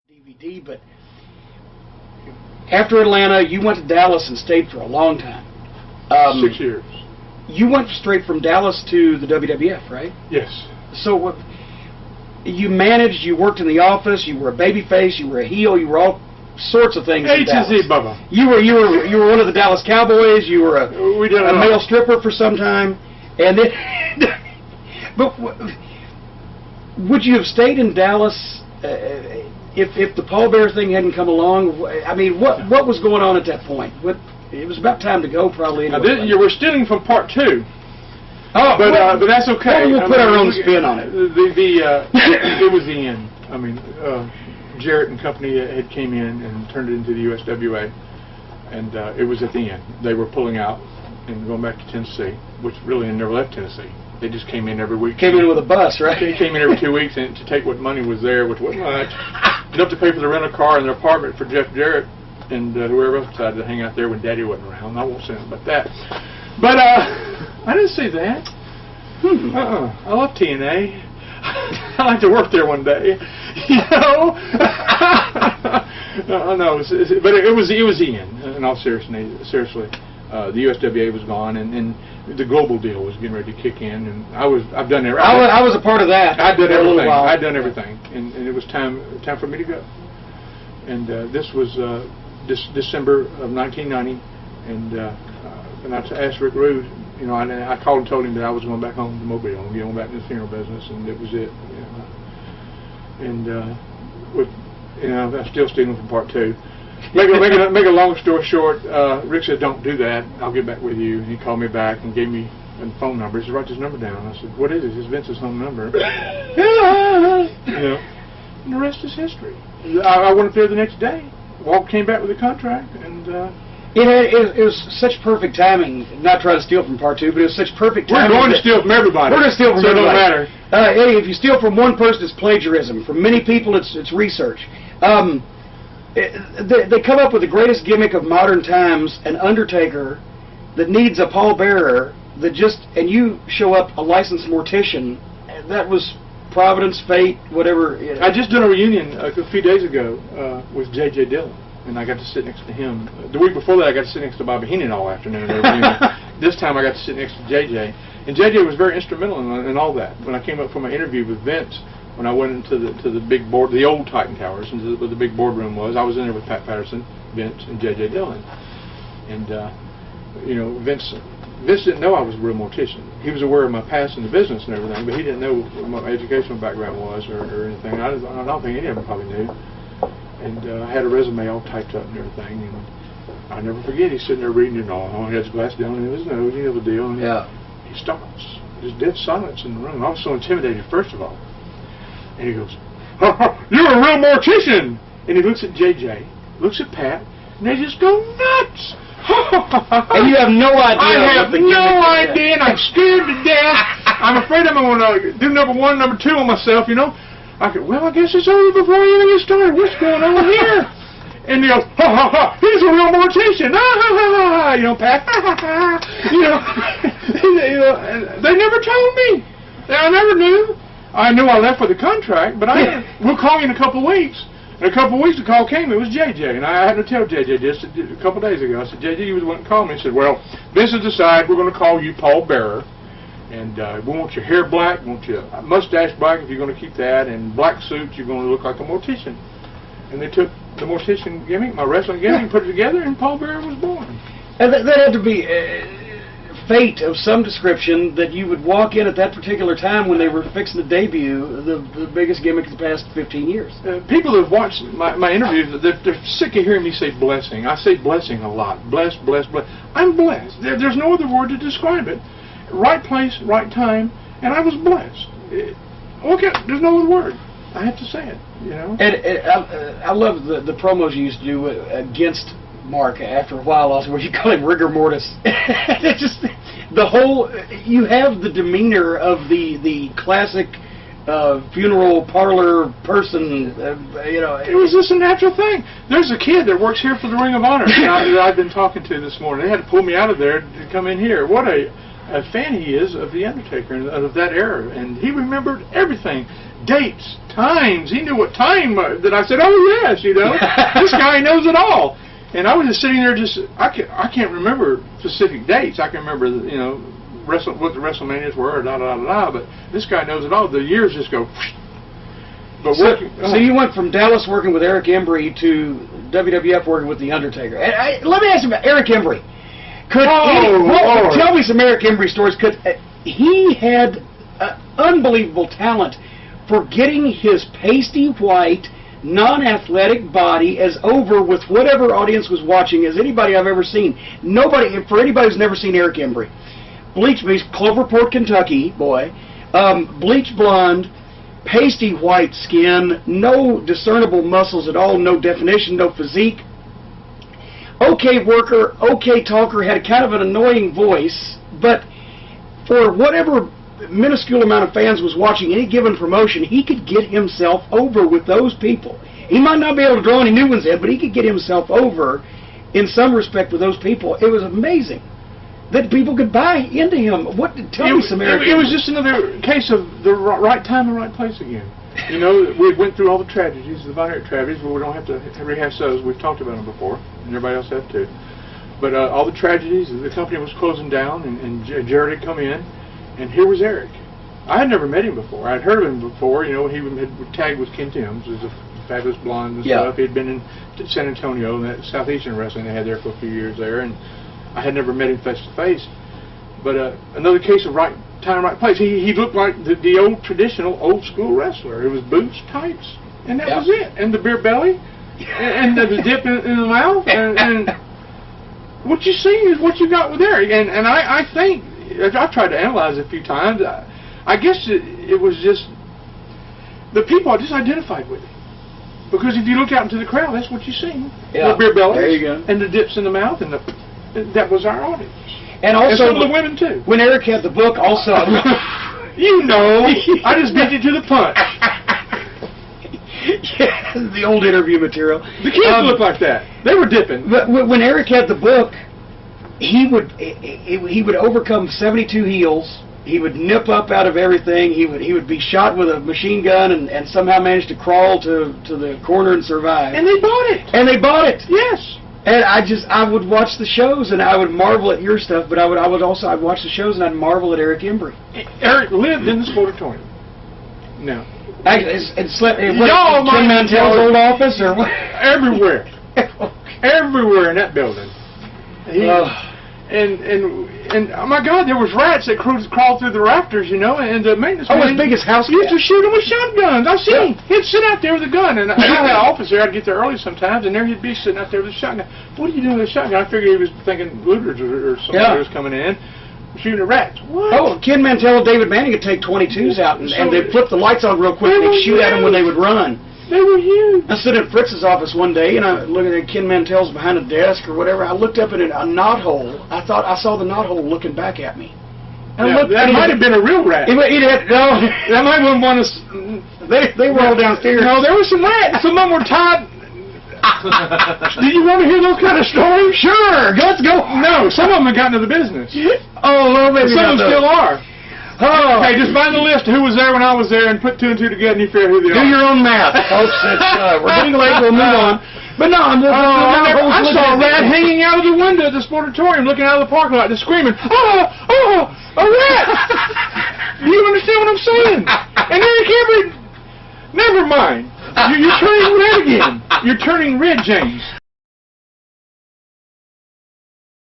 DVD, but after Atlanta, you went to Dallas and stayed for a long time. 6 years. You went straight from Dallas to the WWF, right? Yes. So you managed, you worked in the office, you were a babyface, you were a heel, you were all sorts of things. A to Z, Bubba. You were one of the Dallas Cowboys. You were a male stripper for some time, and then. But would you have stayed in Dallas if the Paul Bearer thing hadn't come along? I mean, what was going on at that point? It was about time to go, probably. Anyway. You were stealing from part 2. Oh, but that's okay. We'll put our own spin on it. It was the end. I mean, Jarrett and company had came in and turned it into the USWA, and it was at the end. They were pulling out and going back to Tennessee, which really never left Tennessee. They just came in every week. Came in with a bus, right? They came in every 2 weeks and to take what money was there, which wasn't much, enough to pay for the rental car and their apartment for Jeff Jarrett and whoever else decided to hang out there when Daddy wasn't around. I won't say anything about that. But I didn't say that. I love TNA. I'd like to work there one day. You know? No, but it was the end. In all seriously, the USWA was gone, and the global deal was getting ready to kick in, and I've done everything. I was a part of that. I'd done everything. I'd done everything, and it was time for me to go. And this was December of 1990, and I asked Rick Rude. You know, I called and told him that I was going back home to Mobile and get on back to the funeral business, and it was it. You know. And I'm still stealing from part 2. Make a long story short, Rick said, "Don't do that. I'll get back with you." And he called me back and gave me a phone number. He said, "Write this number down." I said, "What is it?" It's Vince's home number. You know, and the rest is history. I went up there the next day. Walt came back with a contract, and it was such perfect timing. Not trying to steal from part 2, but it was such perfect timing. We're going to steal from everybody. We're going to steal from everybody. So it don't matter. Eddie, if you steal from one person, it's plagiarism. From many people, it's research. They come up with the greatest gimmick of modern times, an Undertaker that needs a pallbearer and you show up a licensed mortician. That was Providence, fate, whatever. I just did a reunion a few days ago with J.J. Dillon, and I got to sit next to him. The week before that, I got to sit next to Bobby Heenan all afternoon. This time, I got to sit next to J.J. And J.J. was very instrumental in all that. When I came up for my interview with Vince, when I went into the big board, the old Titan Towers, into where the big boardroom was, I was in there with Pat Patterson, Vince, and J.J. Dillon. And you know, Vince didn't know I was a real mortician. He was aware of my past in the business and everything, but he didn't know what my educational background was or anything. I don't think any of them probably knew. And I had a resume all typed up and everything. And I'll never forget, he's sitting there reading it all. He had his glass down in his nose, you know the deal. And he stops. There's dead silence in the room. I was so intimidated, first of all. And he goes, "You're a real mortician!" And he looks at JJ, looks at Pat, and they just go nuts. And you have no idea. I have no idea, and I'm scared to death. I'm afraid I'm going to do number 1, number 2 on myself, you know. I guess it's over before I even get started. What's going on here? And he goes, he's a real mortician. You know, Pat, you know, they never told me. I never knew. I knew I left with a contract, but we'll call you in a couple of weeks. In a couple of weeks, the call came. It was JJ, and I had to tell JJ just a couple of days ago. I said, "JJ, you was the one that called me." He said, "Well, Vince has decided we're going to call you Paul Bearer, and we want your hair black, we want your mustache black if you're going to keep that, and black suits. You're going to look like a mortician." And they took the mortician gimmick, my wrestling gimmick, put it together, and Paul Bearer was born. And that had to be fate of some description, that you would walk in at that particular time when they were fixing to debut the biggest gimmick of the past 15 years. People that have watched my interviews, they're sick of hearing me say blessing. I say blessing a lot. Blessed, blessed, blessed. I'm blessed. There's no other word to describe it. Right place, right time, and I was blessed. Okay, there's no other word. I have to say it, you know. And I love the promos you used to do against Mark. After a while, also, where you call him rigor mortis. It's just the whole. You have the demeanor of the classic funeral parlor person. You know, it was just a natural thing. There's a kid that works here for the Ring of Honor that I've been talking to this morning. They had to pull me out of there to come in here. What a a fan he is of The Undertaker and of that era. And he remembered everything. Dates, times. He knew what time that I said, oh, yes, you know. This guy knows it all. And I was just sitting there I can't remember specific dates. I can remember, you know, what the WrestleManias were, but this guy knows it all. The years just go. But so you went from Dallas working with Eric Embry to WWF working with The Undertaker. And let me ask you about Eric Embry. Tell me some Eric Embry stories, because he had unbelievable talent for getting his pasty white, non-athletic body as over with whatever audience was watching as anybody I've ever seen. For anybody who's never seen Eric Embry, bleached, he's Cloverport, Kentucky boy, bleach blonde, pasty white skin, no discernible muscles at all, no definition, no physique. Okay worker, okay talker, had a kind of an annoying voice, but for whatever minuscule amount of fans was watching any given promotion, he could get himself over with those people. He might not be able to draw any new ones in, but he could get himself over in some respect with those people. It was amazing that people could buy into him. Tell me some Eric Embry. It was just another case of the right time and right place again. You know, we went through all the tragedies, the binary tragedies, but we don't have to rehash those. We've talked about them before, and everybody else have too. But all the tragedies, the company was closing down, and Jared had come in, and here was Eric. I had never met him before. I'd heard of him before. You know, he had tagged with Ken Timms, who's a fabulous blonde and stuff. He had been in San Antonio, and that Southeastern wrestling they had there for a few years there, and I had never met him face to face. But another case of right time, right place. He looked like the old traditional, old school wrestler. It was boots, tights, and that was it. And the beer belly, and the dip in the mouth, and what you see is what you got with Eric. And I think, I've tried to analyze it a few times, I guess it was just the people just identified with it. Because if you look out into the crowd, that's what you see. The beer bellies, there you go, and the dips in the mouth, and that was our audience. And also, some of the women too. When Eric had the book, also, you know, I just beat you to the punch. Yeah, the old interview material. The kids looked like that. They were dipping. But when Eric had the book, he would overcome 72 heels. He would nip up out of everything. He would be shot with a machine gun and somehow manage to crawl to the corner and survive. And they bought it. And they bought it. Yes. And I would watch the shows and I would marvel at your stuff, but I'd watch the shows and I'd marvel at Eric Embry. Eric lived in the Sportatorium. No. Actually, Ken Mantell's old office or what? Everywhere. Everywhere in that building. And oh my God, there was rats that crawled through the rafters, you know, and the maintenance man as big as house used to shoot them with shotguns. I've seen him. He'd sit out there with a gun, and I had an office there. I'd get there early sometimes, and there he'd be sitting out there with a shotgun. What are you doing with a shotgun? I figured he was thinking looters or somebody was coming in, shooting at rats. What? Oh, Ken Mantell and David Manning could take 22s out, and they'd flip the lights on real quick, and they'd shoot at them when they would run. They were huge. I stood in Fritz's office one day, and I looking at Ken Mantell's behind a desk or whatever. I looked up at a knothole. I thought I saw the knothole looking back at me. That might have been a real rat. No, that might have been one of. They were all downstairs. No, there were some rats. Some of them were tied. Did you want to hear those kind of stories? Sure, let's go. No, some of them have gotten into the business. Oh, well, maybe some of them still are. Oh. Hey, just find the list of who was there when I was there and put two and two together and you figure who they are. Do your own math, folks. We're getting late. We'll move on. But no, I saw a rat hanging out of the window at the Sportatorium, looking out of the parking lot, just screaming, "Oh, a rat!" Do you understand what I'm saying? And Eric Embry, never mind. You're turning red again. You're turning red, James.